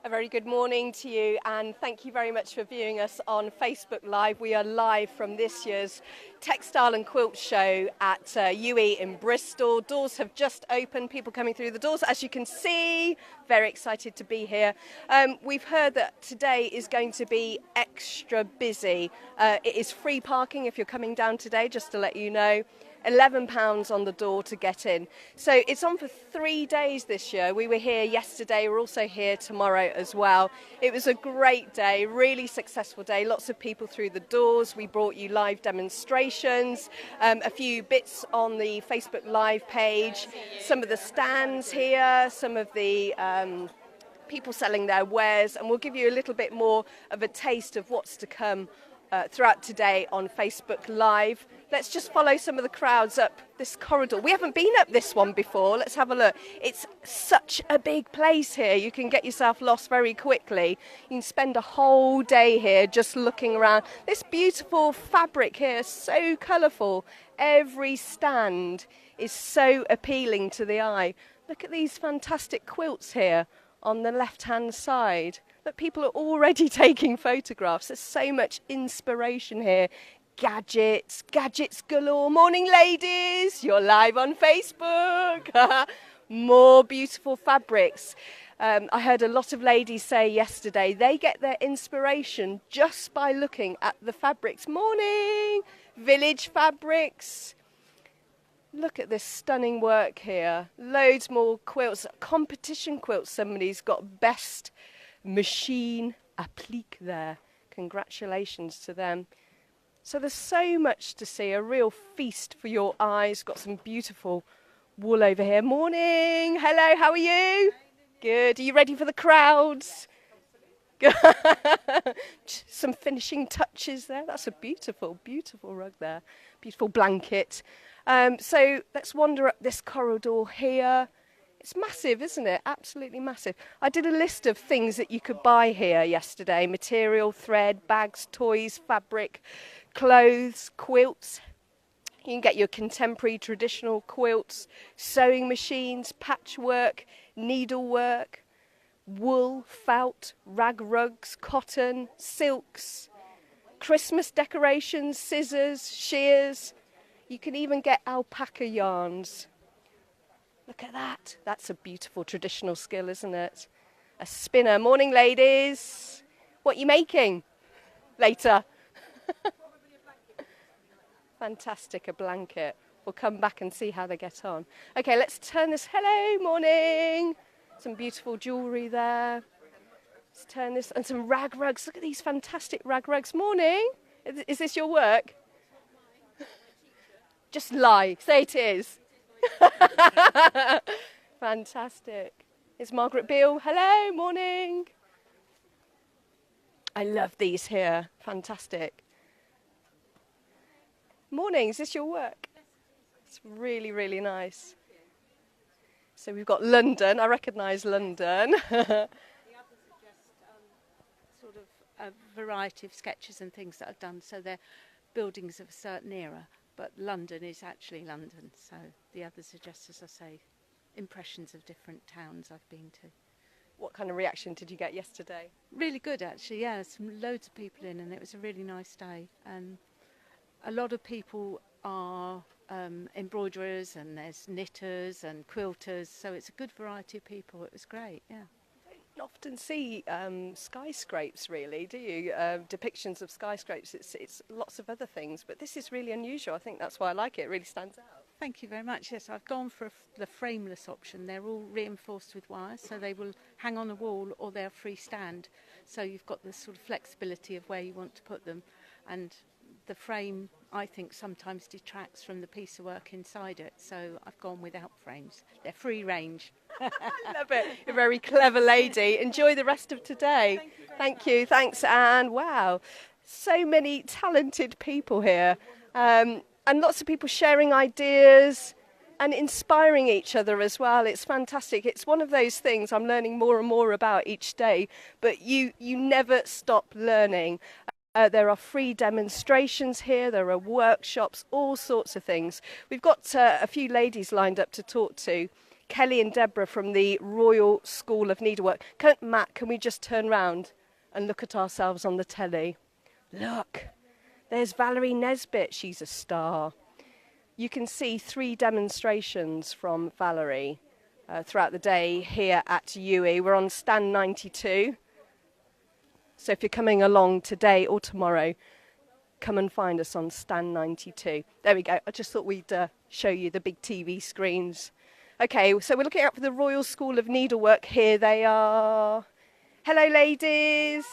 A very good morning to you, and thank you very much for viewing us on Facebook Live. We are live from this year's Textile and Quilt Show at UE in Bristol. Doors have just opened, people coming through the doors, as you can see. Very excited to be here. We've heard that today is going to be extra busy. It is free parking if you're coming down today, just to let you know. £11 on the door to get in. So it's on for 3 days this year. We were here yesterday, we're also here tomorrow as well. It was a great day, really successful day, lots of people through the doors. We brought you live demonstrations, a few bits on the Facebook Live page, some of the stands here, some of the people selling their wares, and we'll give you a little bit more of a taste of what's to come throughout today on Facebook Live. Let's just follow some of the crowds up this corridor. We haven't been up this one before. Let's have a look. It's such a big place here. You can get yourself lost very quickly. You can spend a whole day here just looking around. This beautiful fabric here is so colourful. Every stand is so appealing to the eye. Look at these fantastic quilts here on the left-hand side. But people are already taking photographs. There's so much inspiration here. Gadgets galore. Morning, ladies. You're live on Facebook. More beautiful fabrics. I heard a lot of ladies say yesterday they get their inspiration just by looking at the fabrics. Morning. Village fabrics. Look at this stunning work here. Loads more quilts. Competition quilts. Somebody's got best machine applique there. Congratulations to them. So there's so much to see, a real feast for your eyes. Got some beautiful wool over here. Morning. Hello, how are you? Good. Are you ready for the crowds? Some finishing touches there. That's a beautiful, beautiful rug there. Beautiful blanket. So let's wander up this corridor here. It's massive, isn't it? Absolutely massive. I did a list of things that you could buy here yesterday. Material, thread, bags, toys, fabric, clothes, quilts. You can get your contemporary traditional quilts, sewing machines, patchwork, needlework, wool, felt, rag rugs, cotton, silks, Christmas decorations, scissors, shears. You can even get alpaca yarns. Look at that. That's a beautiful traditional skill, isn't it? A spinner. Morning, ladies. What are you making later? Fantastic, a blanket. We'll come back and see how they get on. Okay, let's turn this. Hello, morning. Some beautiful jewellery there. Let's turn this. And some rag rugs. Look at these fantastic rag rugs. Morning. Is this your work? Just lie. Say it is. Fantastic. It's Margaret Beale. Hello, morning. I love these here. Fantastic. Morning, is this your work? It's really, really nice. So we've got London. I recognise London. The others are just sort of a variety of sketches and things that I've done. So they're buildings of a certain era. But London is actually London, so the others are just, as I say, impressions of different towns I've been to. What kind of reaction did you get yesterday? Really good, actually, yeah. Loads of people in, and it was a really nice day. And a lot of people are embroiderers, and there's knitters and quilters, so it's a good variety of people. It was great, yeah. You don't often see skyscrapes, really, do you? Depictions of skyscrapes. It's lots of other things, but this is really unusual. I think that's why I like it. It really stands out. Thank you very much. Yes, I've gone for the frameless option. They're all reinforced with wire, so they will hang on a wall or they'll freestand. So you've got the sort of flexibility of where you want to put them. And the frame, I think, sometimes detracts from the piece of work inside it. So I've gone without frames. They're free range. I love it. You're a very clever lady. Enjoy the rest of today. Thank you. Thanks, Anne. Wow. So many talented people here. And lots of people sharing ideas and inspiring each other as well. It's fantastic. It's one of those things I'm learning more and more about each day, but you never stop learning. There are free demonstrations here, there are workshops, all sorts of things. We've got a few ladies lined up to talk to. Kelly and Deborah from the Royal School of Needlework. Matt, can we just turn round and look at ourselves on the telly? Look, there's Valerie Nesbitt. She's a star. You can see 3 demonstrations from Valerie throughout the day here at UE. We're on stand 92. So if you're coming along today or tomorrow, come and find us on stand 92. There we go. I just thought we'd show you the big TV screens. Okay, so we're looking out for the Royal School of Needlework. Here they are. Hello, ladies.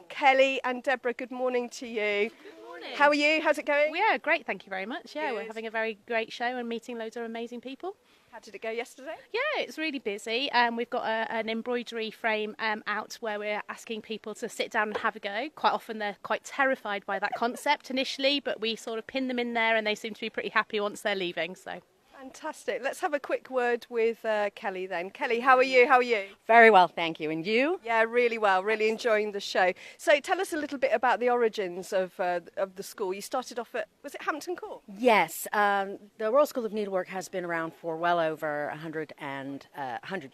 Kelly and Deborah, good morning to you. Good morning. How are you? How's it going? Yeah, great. Thank you very much. Yeah, Good. we're having a very great show and meeting loads of amazing people. How did it go yesterday? Yeah, it's really busy. We've got an embroidery frame out where we're asking people to sit down and have a go. Quite often they're quite terrified by that concept initially, but we sort of pin them in there and they seem to be pretty happy once they're leaving. So. Fantastic. Let's have a quick word with Kelly then. Kelly, how are you? How are you? Very well, thank you. And you? Yeah, really well. Really enjoying the show. So tell us a little bit about the origins of the school. You started off at, was it Hampton Court? Yes, the Royal School of Needlework has been around for well over 100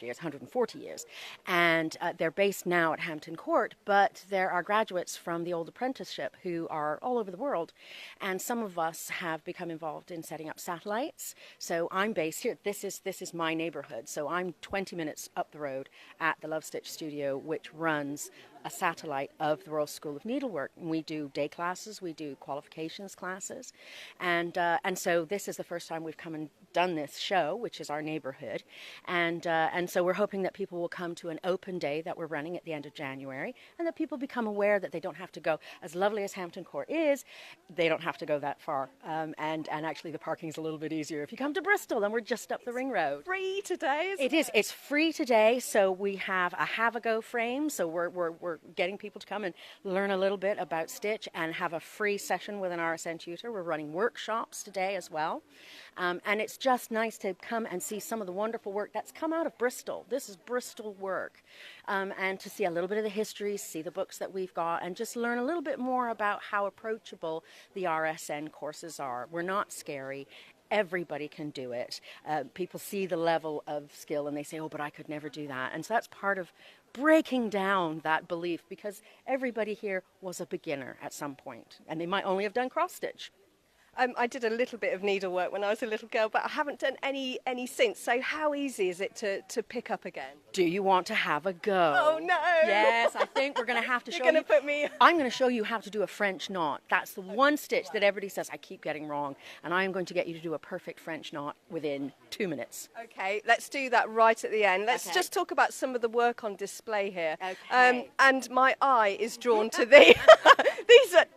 years, 140 years. And they're based now at Hampton Court, but there are graduates from the old apprenticeship who are all over the world. And some of us have become involved in setting up satellites. So I'm based here. This is my neighborhood. So I'm 20 minutes up the road at the Love Stitch studio, which runs a satellite of the Royal School of Needlework. And we do day classes, we do qualifications classes, and so this is the first time we've come and done this show, which is our neighborhood, and so we're hoping that people will come to an open day that we're running at the end of January, and that people become aware that they don't have to go, as lovely as Hampton Court is, they don't have to go that far, and actually the parking is a little bit easier if you come to Bristol, and we're just up the ring road. Free today, isn't it? It is. It's free today, so we have a go frame, so we're getting people to come and learn a little bit about stitch and have a free session with an RSN tutor. We're running workshops today as well. And it's just nice to come and see some of the wonderful work that's come out of Bristol. This is Bristol work. And to see a little bit of the history, see the books that we've got, and just learn a little bit more about how approachable the RSN courses are. We're not scary. Everybody can do it. People see the level of skill and they say, oh, but I could never do that. And so that's part of breaking down that belief, because everybody here was a beginner at some point, and they might only have done cross stitch. I did a little bit of needlework when I was a little girl, but I haven't done any since. So how easy is it to pick up again? Do you want to have a go? Oh, no. Yes, I think we're going to have to show you. You're going to put me... I'm going to show you how to do a French knot. That's the one stitch that everybody says I keep getting wrong, and I am going to get you to do a perfect French knot within 2 minutes. Okay, let's do that right at the end. Let's just talk about some of the work on display here. Okay. And my eye is drawn to the...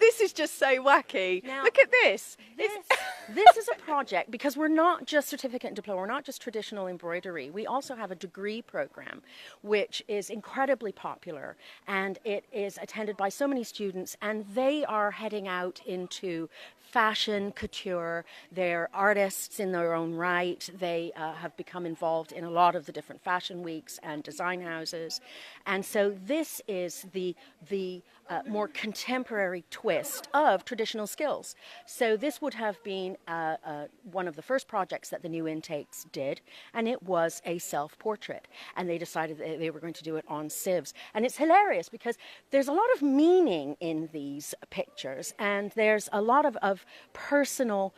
This is just so wacky. Now, look at this. This is a project, because we're not just certificate and diploma, we're not just traditional embroidery. We also have a degree program, which is incredibly popular, and it is attended by so many students, and they are heading out into fashion, couture. They're artists in their own right. They have become involved in a lot of the different fashion weeks and design houses. And so this is the more contemporary twist of traditional skills. So this would have been one of the first projects that the new intakes did, and it was a self-portrait. And they decided that they were going to do it on sieves. And it's hilarious because there's a lot of meaning in these pictures, and there's a lot of personal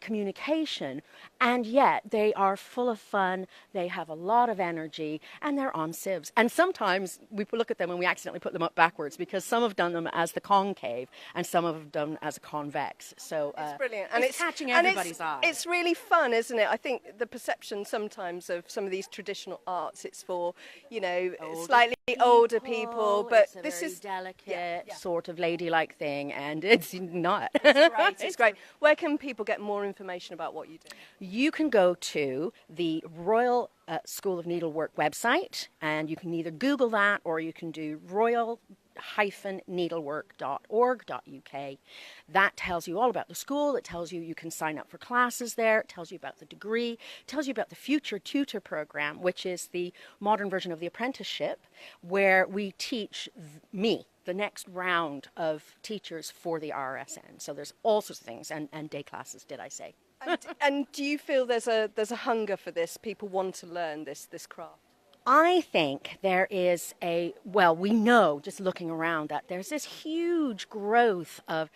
communication, and yet they are full of fun, they have a lot of energy, and they're on sieves. And sometimes we look at them and we accidentally put them up backwards, because some have done them as the concave and some have done as a convex. So it's brilliant, and it's catching everybody's eye. It's really fun, isn't it? I think the perception sometimes of some of these traditional arts, it's for, you know, slightly older people, but it's this is delicate, sort of ladylike thing, and it's not. It's great. It's great. Where can people get more information about what you do? You can go to the Royal School of Needlework website, and you can either Google that or you can do royal-needlework.org.uk. That tells you all about the school. It tells you can sign up for classes there. It tells you about the degree. It tells you about the future tutor program, which is the modern version of the apprenticeship, where we teach the next round of teachers for the RSN. So there's all sorts of things, and day classes, did I say. And do you feel there's a hunger for this? People want to learn this craft? I think there is we know just looking around that there's this huge growth of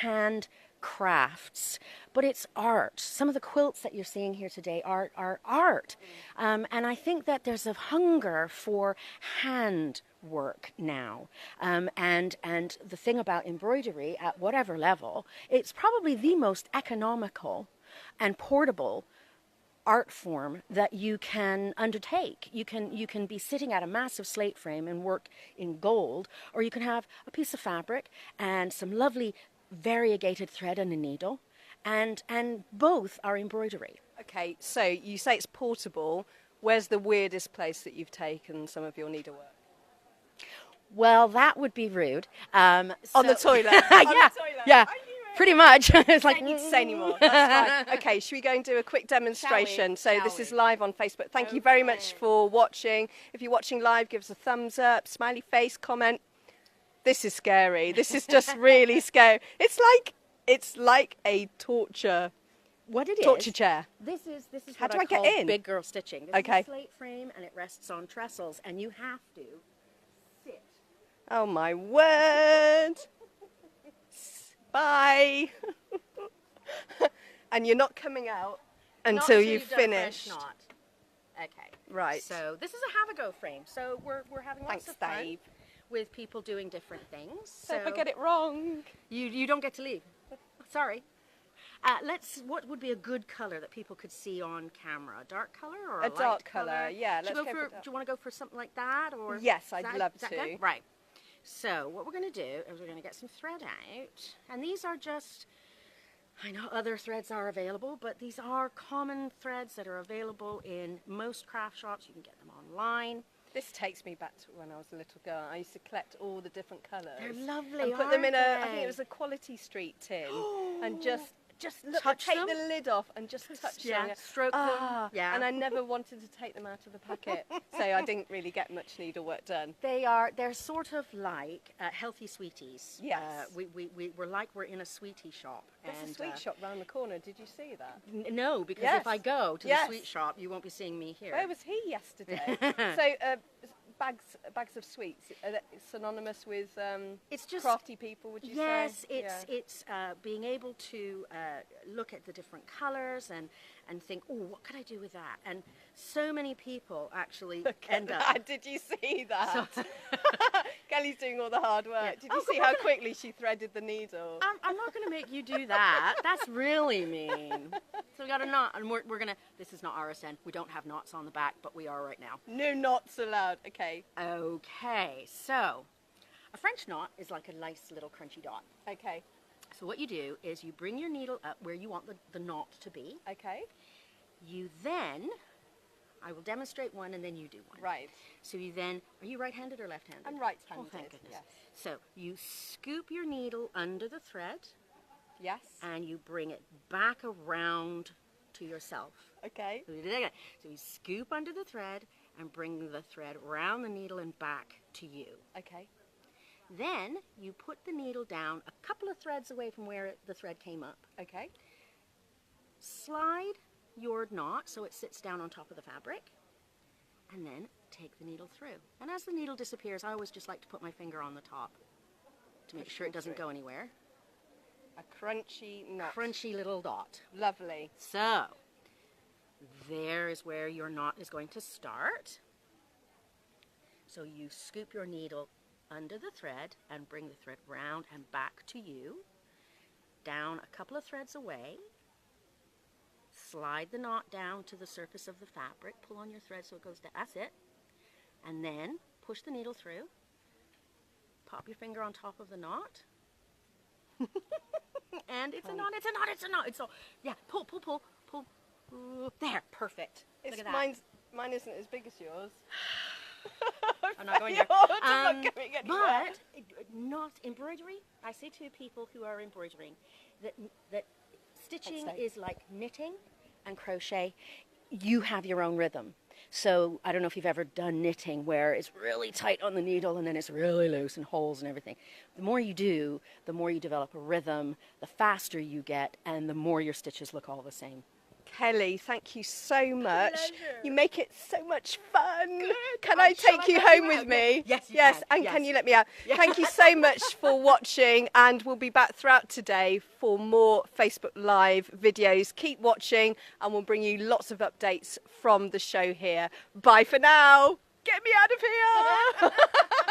hand crafts, but it's art. Some of the quilts that you're seeing here today are art. And I think that there's a hunger for hand work now. And the thing about embroidery at whatever level, it's probably the most economical and portable art form that you can undertake. You can be sitting at a massive slate frame and work in gold, or you can have a piece of fabric and some lovely variegated thread and a needle, and both are embroidery. Okay, so you say it's portable. Where's the weirdest place that you've taken some of your needlework? Well, that would be rude. On the toilet. Yeah, yeah. Pretty much. It's I don't need to say anymore. That's fine. Okay, should we go and do a quick demonstration? So this is live on Facebook. Thank you very much for watching. If you're watching live, give us a thumbs up, smiley face, comment. This is scary. This is just really scary. It's like a torture. What it torture is, chair. This is How what do I get call in? big girl stitching. This Okay. is a slate frame and it rests on trestles, and you have to sit. Oh my word. Bye. And you're not coming out until you've done a French finished. knot. Okay. Right. So this is a have-a-go frame. So we're having lots Thanks, of fun Dave. with people doing different things. So if I get it wrong. you don't get to leave. Sorry. What would be a good color that people could see on camera? A dark color or a light dark color, yeah, Should let's go go for, for dark. do you want to go for something like that? Or Yes, I'd love is that to. good? Right. So what we're going to do is we're going to get some thread out. And these are just, I know other threads are available, but these are common threads that are available in most craft shops. You can get them online. This takes me back to when I was a little girl. I used to collect all the different colours. They're lovely, And put them in aren't I think they? it was a Quality Street tin. And just look, touch take them? the lid off and just touch Yeah, them. stroke them. Yeah. And I never wanted to take them out of the packet. So I didn't really get much needlework done. They're sort of like healthy sweeties. Yes. We're like we're in a sweetie shop. There's a sweet shop round the corner. Did you see that? No, because Yes. if I go to Yes. the sweet shop, you won't be seeing me here. Where was he yesterday? So bags of sweets. It's synonymous with It's just crafty people, would you yes, say? it's being able to look at the different colours and think, oh, what could I do with that? And so many people actually end up. Did you see that? Kelly's doing all the hard work. Yeah. Did you see how quickly she threaded the needle? I'm not going to make you do that. That's really mean. So we got a knot, and we're going to. This is not RSN. We don't have knots on the back, but we are right now. No knots allowed. Okay. Okay, so a French knot is like a nice little crunchy dot. Okay. So what you do is you bring your needle up where you want the knot to be. Okay. You then, I will demonstrate one and then you do one. Right. So you then, are you right-handed or left-handed? I'm right-handed. Oh, thank goodness. Yes. So you scoop your needle under the thread Yes. and you bring it back around to yourself. Okay. So you scoop under the thread and bring the thread around the needle and back to you. Okay. Then you put the needle down a couple of threads away from where the thread came up. Okay. Slide your knot so it sits down on top of the fabric, and then take the needle through. And as the needle disappears, I always just like to put my finger on the top to make sure it doesn't go anywhere. A crunchy knot. Crunchy little dot. Lovely. So, there is where your knot is going to start. So you scoop your needle under the thread and bring the thread round and back to you. Down a couple of threads away. Slide the knot down to the surface of the fabric. Pull on your thread so it goes down. That's it. And then push the needle through. Pop your finger on top of the knot. And it's a knot, it's a knot, it's a knot. It's all, yeah, pull. There, perfect. Look at that. Mine isn't as big as yours. I'm not going there. I'm not going anywhere. But not embroidery. I say to people who are embroidering that stitching is like knitting and crochet. You have your own rhythm. So I don't know if you've ever done knitting where it's really tight on the needle and then it's really loose and holes and everything. The more you do, the more you develop a rhythm, the faster you get, and the more your stitches look all the same. Kelly, thank you so much. Pleasure. You make it so much fun. Good. Can I take you home with me? Yes, you yes, can. and Yes. can you let me out? Thank you so much for watching, and we'll be back throughout today for more Facebook Live videos. Keep watching, and we'll bring you lots of updates from the show here. Bye for now. Get me out of here.